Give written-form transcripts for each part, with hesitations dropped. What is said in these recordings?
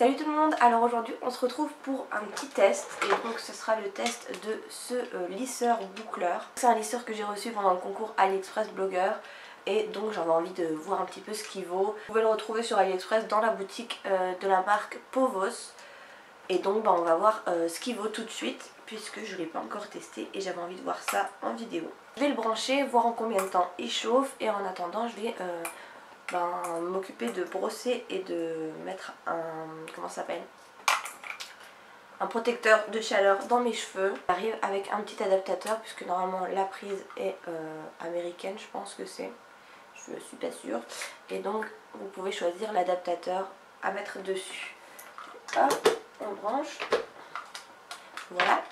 Salut tout le monde, alors aujourd'hui on se retrouve pour un petit test et donc ce sera le test de ce lisseur boucleur. C'est un lisseur que j'ai reçu pendant le concours AliExpress Blogger et donc j'avais envie de voir un petit peu ce qu'il vaut. Vous pouvez le retrouver sur AliExpress dans la boutique de la marque Povos et donc on va voir ce qu'il vaut tout de suite puisque je ne l'ai pas encore testé et j'avais envie de voir ça en vidéo. Je vais le brancher, voir en combien de temps il chauffe et en attendant je vais m'occuper de brosser et de mettre comment ça s'appelle, un protecteur de chaleur dans mes cheveux. J'arrive avec un petit adaptateur puisque normalement la prise est américaine, je pense que c'est, je suis pas sûre, et donc vous pouvez choisir l'adaptateur à mettre dessus. Hop, on branche, voilà.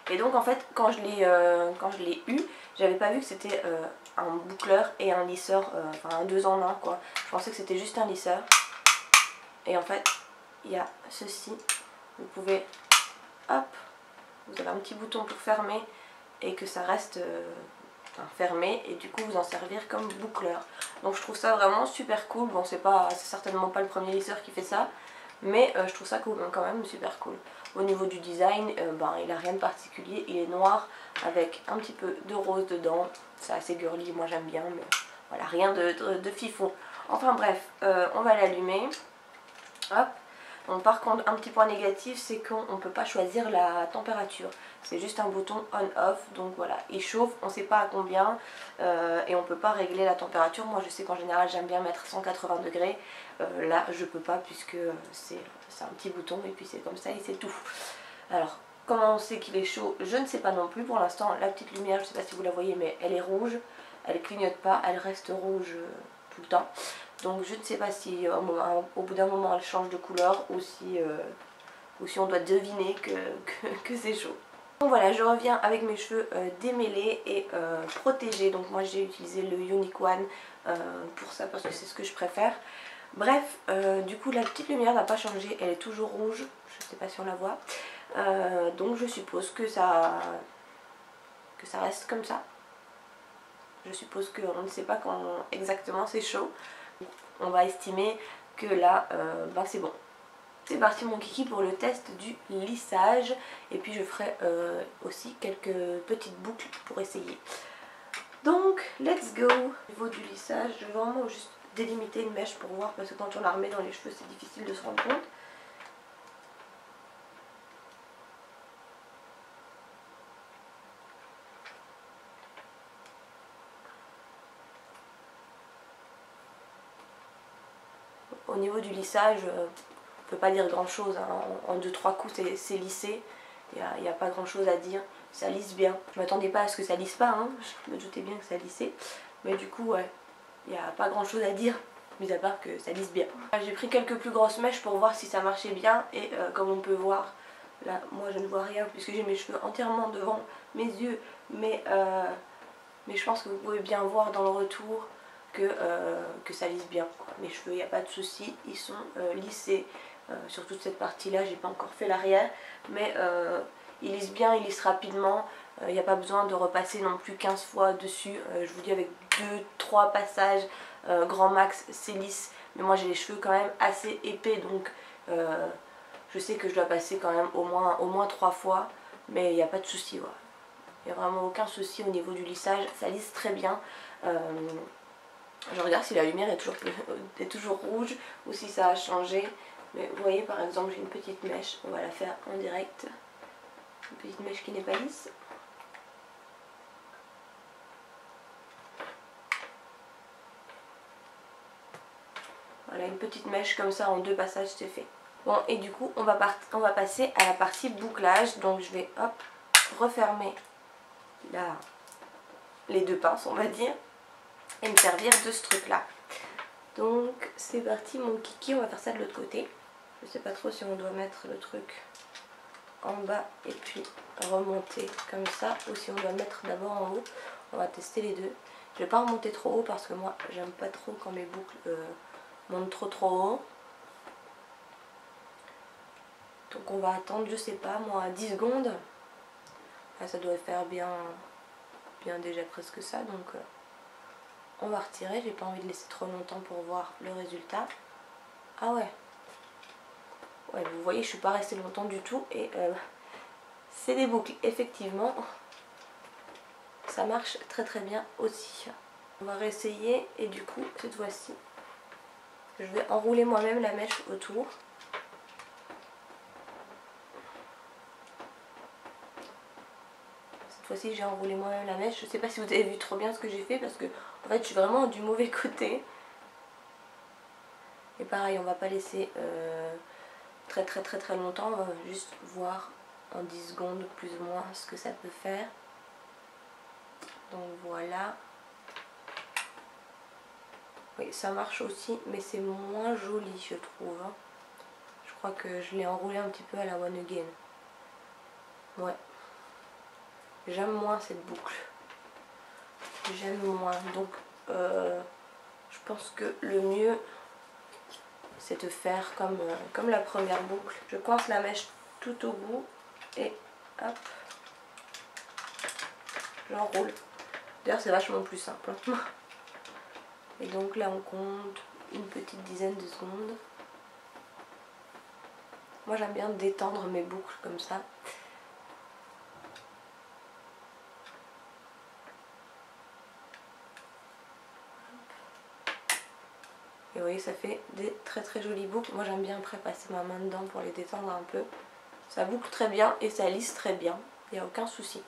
Et donc en fait quand je l'ai eu, j'avais pas vu que c'était un boucleur et un lisseur, enfin un 2 en 1 quoi. Je pensais que c'était juste un lisseur. Et en fait il y a ceci, vous pouvez, hop, vous avez un petit bouton pour fermer et que ça reste fermé et du coup vous en servir comme boucleur. Donc je trouve ça vraiment super cool. Bon c'est certainement pas le premier lisseur qui fait ça, mais je trouve ça cool, quand même super cool. Au niveau du design, il a rien de particulier, il est noir avec un petit peu de rose dedans, c'est assez girly, moi j'aime bien, mais voilà, rien de fifon. Enfin bref, on va l'allumer, hop. Donc, par contre, un petit point négatif, c'est qu'on ne peut pas choisir la température. C'est juste un bouton on-off, donc voilà, il chauffe, on ne sait pas à combien et on ne peut pas régler la température. Moi je sais qu'en général j'aime bien mettre 180 degrés, là je peux pas puisque c'est un petit bouton et puis c'est comme ça et c'est tout. Alors comment on sait qu'il est chaud, je ne sais pas non plus. Pour l'instant la petite lumière, je ne sais pas si vous la voyez, mais elle est rouge, elle clignote pas, elle reste rouge tout le temps. Donc je ne sais pas si au bout d'un moment elle change de couleur ou si on doit deviner que c'est chaud. Donc voilà, je reviens avec mes cheveux démêlés et protégés. Donc moi j'ai utilisé le Unique One pour ça parce que c'est ce que je préfère. Bref, du coup la petite lumière n'a pas changé, elle est toujours rouge, je ne sais pas si on la voit. Donc je suppose que ça reste comme ça. Je suppose qu'on ne sait pas quand exactement c'est chaud. On va estimer que là, c'est bon. C'est parti mon kiki pour le test du lissage. Et puis je ferai aussi quelques petites boucles pour essayer. Donc, let's go. Au niveau du lissage, je vais vraiment juste délimiter une mèche pour voir. Parce que quand on la remet dans les cheveux, c'est difficile de se rendre compte. Au niveau du lissage, on ne peut pas dire grand chose, hein. En 2-3 coups c'est lissé, il n'y a pas grand chose à dire, ça lisse bien. Je m'attendais pas à ce que ça lisse pas, hein. Je me doutais bien que ça lissait, mais du coup ouais, il n'y a pas grand chose à dire, mis à part que ça lisse bien. J'ai pris quelques plus grosses mèches pour voir si ça marchait bien et comme on peut voir, là moi je ne vois rien puisque j'ai mes cheveux entièrement devant mes yeux, mais je pense que vous pouvez bien voir dans le retour que ça lisse bien, quoi. Mes cheveux, il n'y a pas de souci, ils sont lissés sur toute cette partie là. J'ai pas encore fait l'arrière, mais ils lissent bien, ils lissent rapidement. Il n'y a pas besoin de repasser non plus 15 fois dessus. Je vous dis, avec 2-3 passages grand max c'est lisse, mais moi j'ai les cheveux quand même assez épais, donc je sais que je dois passer quand même au moins 3 fois, mais il n'y a pas de souci, ouais. Il n'y a vraiment aucun souci au niveau du lissage, ça lisse très bien. Je regarde si la lumière est toujours rouge ou si ça a changé. Mais vous voyez, par exemple, j'ai une petite mèche, on va la faire en direct. Une petite mèche qui n'est pas lisse. Voilà, une petite mèche comme ça en 2 passages, c'est fait. Bon, et du coup on va passer à la partie bouclage. Donc je vais hop refermer les 2 pinces, on va dire, et me servir de ce truc là. Donc c'est parti mon kiki, on va faire ça de l'autre côté. Je sais pas trop si on doit mettre le truc en bas et puis remonter comme ça, ou si on doit mettre d'abord en haut. On va tester les deux. Je vais pas remonter trop haut parce que moi j'aime pas trop quand mes boucles montent trop haut. Donc on va attendre, je sais pas moi, 10 secondes. Enfin, ça doit faire bien déjà presque ça, donc on va retirer. J'ai pas envie de laisser trop longtemps pour voir le résultat. Ah ouais, Ouais, vous voyez, je suis pas restée longtemps du tout et c'est des boucles, effectivement. Ça marche très très bien aussi. On va réessayer et du coup, cette fois-ci, je vais enrouler moi-même la mèche autour. Cette fois-ci, j'ai enroulé moi-même la mèche. Je sais pas si vous avez vu trop bien ce que j'ai fait parce que en fait, je suis vraiment du mauvais côté. Et pareil, on va pas laisser très longtemps. On va juste voir en 10 secondes plus ou moins ce que ça peut faire. Donc voilà. Oui, ça marche aussi, mais c'est moins joli, je trouve. Je crois que je l'ai enroulé un petit peu à la One Again. Ouais. J'aime moins cette boucle. J'aime moins. Donc, je pense que le mieux, c'est de faire comme la première boucle. Je coince la mèche tout au bout et hop, j'enroule. D'ailleurs, c'est vachement plus simple. Et donc là, on compte une petite dizaine de secondes. Moi, j'aime bien détendre mes boucles comme ça. Et vous voyez, ça fait des très jolies boucles. Moi, j'aime bien après passer ma main dedans pour les détendre un peu. Ça boucle très bien et ça lisse très bien. Il n'y a aucun souci.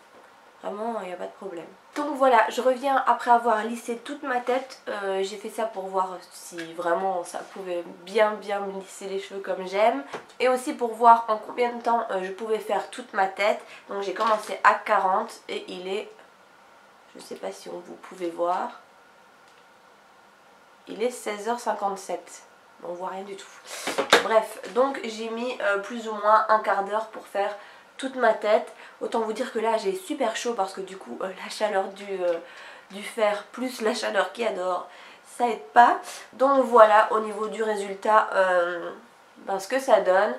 Vraiment, il n'y a pas de problème. Donc voilà, je reviens après avoir lissé toute ma tête. J'ai fait ça pour voir si vraiment ça pouvait bien me lisser les cheveux comme j'aime. Et aussi pour voir en combien de temps je pouvais faire toute ma tête. Donc j'ai commencé à 40 et il est... Je ne sais pas si vous pouvez voir. Il est 16h57. On voit rien du tout. Bref, donc j'ai mis plus ou moins un quart d'heure pour faire toute ma tête. Autant vous dire que là j'ai super chaud parce que du coup la chaleur du fer plus la chaleur qui adore, ça aide pas. Donc voilà, au niveau du résultat, ce que ça donne.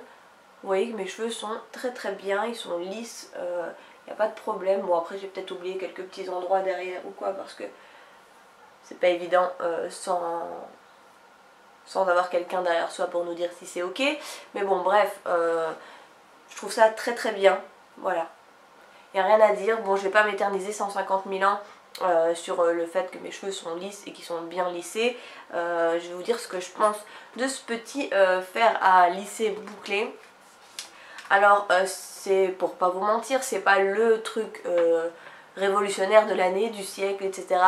Vous voyez que mes cheveux sont très bien, ils sont lisses, il n'y a pas de problème. Bon, après j'ai peut-être oublié quelques petits endroits derrière ou quoi parce que c'est pas évident sans avoir quelqu'un derrière soi pour nous dire si c'est ok. Mais bon, bref, je trouve ça très bien. Voilà. Il n'y a rien à dire. Bon, je vais pas m'éterniser 150 000 ans sur le fait que mes cheveux sont lisses et qu'ils sont bien lissés. Je vais vous dire ce que je pense de ce petit fer à lisser bouclé. Alors, c'est pour pas vous mentir, c'est pas le truc révolutionnaire de l'année, du siècle, etc.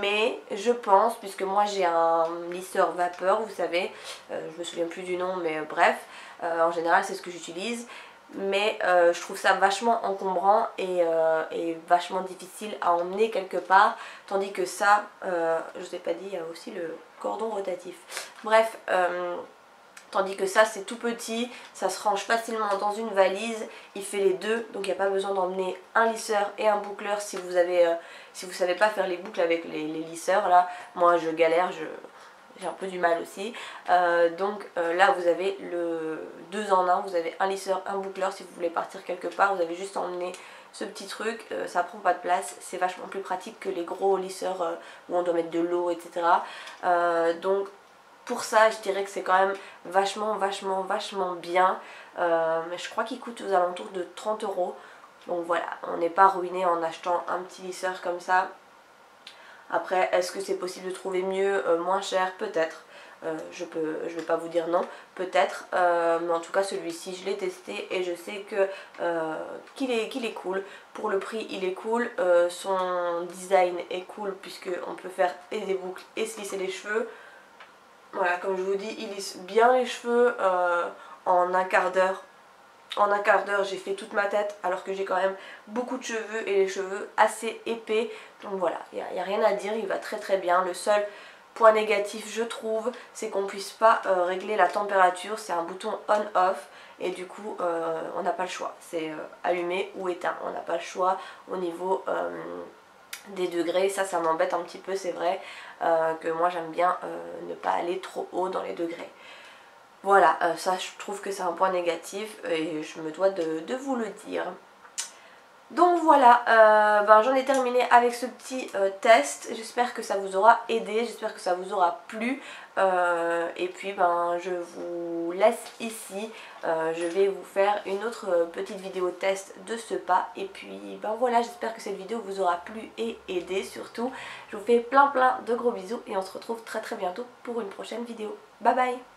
Mais je pense, puisque moi j'ai un lisseur vapeur, vous savez, je me souviens plus du nom, mais bref, en général c'est ce que j'utilise. Mais je trouve ça vachement encombrant et vachement difficile à emmener quelque part. Tandis que ça, je vous ai pas dit, il y a aussi le cordon rotatif. Bref, tandis que ça c'est tout petit, ça se range facilement dans une valise, il fait les deux, donc il n'y a pas besoin d'emmener un lisseur et un boucleur si vous savez pas faire les boucles avec les lisseurs. Là, moi je galère, j'ai un peu du mal aussi. Donc là vous avez le 2 en 1, vous avez un lisseur, un boucleur. Si vous voulez partir quelque part, vous avez juste emmené ce petit truc, ça prend pas de place, c'est vachement plus pratique que les gros lisseurs où on doit mettre de l'eau, etc. Donc pour ça je dirais que c'est quand même vachement bien. Mais je crois qu'il coûte aux alentours de 30 €. Donc voilà, on n'est pas ruiné en achetant un petit lisseur comme ça. Après, est-ce que c'est possible de trouver mieux, moins cher? Peut-être. Je vais pas vous dire non, peut-être. Mais en tout cas, celui-ci, je l'ai testé et je sais que qu'il est cool. Pour le prix, il est cool. Son design est cool puisqu'on peut faire et des boucles et se lisser les cheveux. Voilà, comme je vous dis, il lisse bien les cheveux en un quart d'heure. En un quart d'heure j'ai fait toute ma tête alors que j'ai quand même beaucoup de cheveux et les cheveux assez épais. Donc voilà, il n'y a rien à dire, il va très bien. Le seul point négatif je trouve c'est qu'on ne puisse pas régler la température. C'est un bouton on-off et du coup on n'a pas le choix. C'est allumé ou éteint, on n'a pas le choix au niveau des degrés. Ça m'embête un petit peu, c'est vrai que moi j'aime bien ne pas aller trop haut dans les degrés. Voilà, ça je trouve que c'est un point négatif et je me dois de vous le dire. Donc voilà, j'en ai terminé avec ce petit test. J'espère que ça vous aura aidé, j'espère que ça vous aura plu. Et puis je vous laisse ici. Je vais vous faire une autre petite vidéo test de ce pas. Et puis voilà, j'espère que cette vidéo vous aura plu et aidé surtout. Je vous fais plein de gros bisous et on se retrouve très bientôt pour une prochaine vidéo. Bye bye!